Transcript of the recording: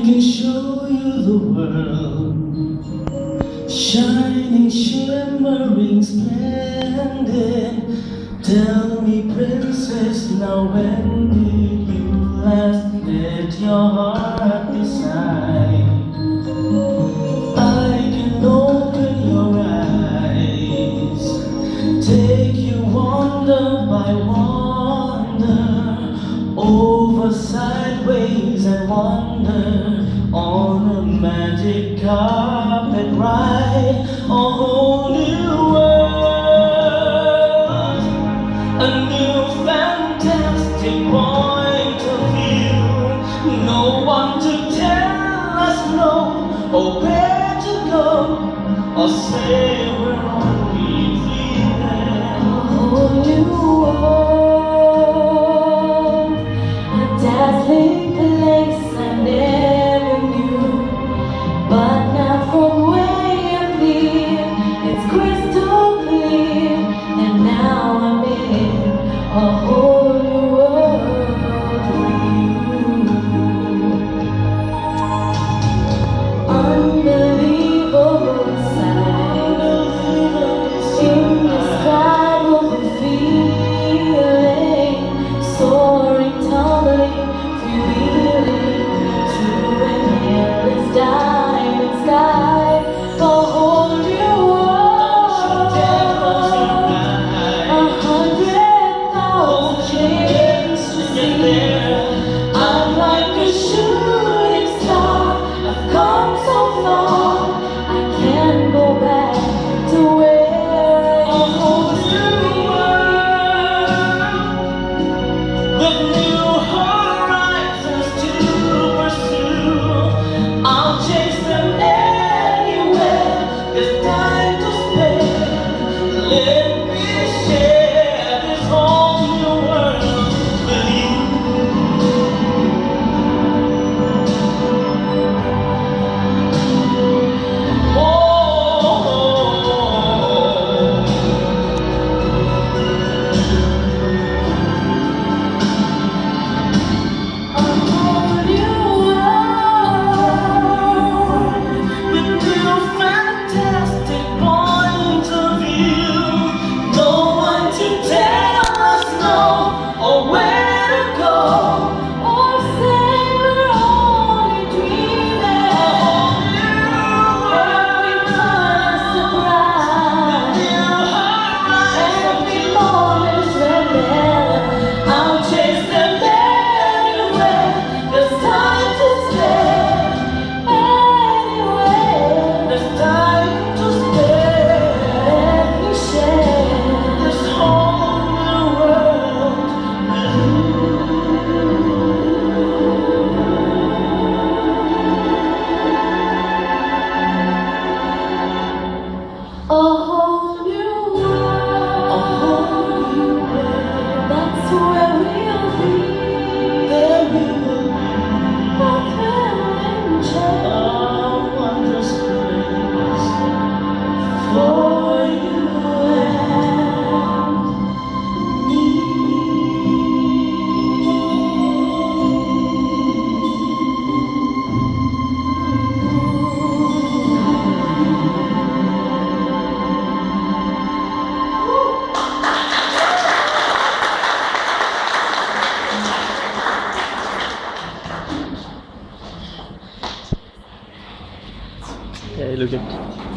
can show you the world, shining, shimmering, splendid. Tell me, princess, now when did you last let your heart decide? I can open your eyes, take you wonder by wonder, over, sideways, and wonder, on a magic carpet ride, a whole new world, a new fantastic point of view. No one to tell us no, or where to go, or say we're only dreaming. A whole new world, a dazzling place I never knew. But now from where you live, it's crystal clear, and now I'm in a whole new world with you. Unbelievable sight, indescribable feeling, soaring, tumbling, freewheeling through an endless diamond sky, a whole new world, 100,000 things to see. I'm like a shooting star, I've come so far, I can't go back to where I used to be. With new horizons to pursue, I'll chase them anywhere. There's time to spare. Let me share this whole new world with you. A whole new world, With new fantastic points of view. No one to tell us no, or where to go. or say we're only dreaming. Every turn a surprise, every moment's rebellion. I'll chase them anywhere. There's time to spare. Anywhere, There's time to spare. let me share. This whole new world with you. A whole new world, A whole new world. that's where we'll be. There we will be. A thrilling change A wondrous place for you and me. Hey, look at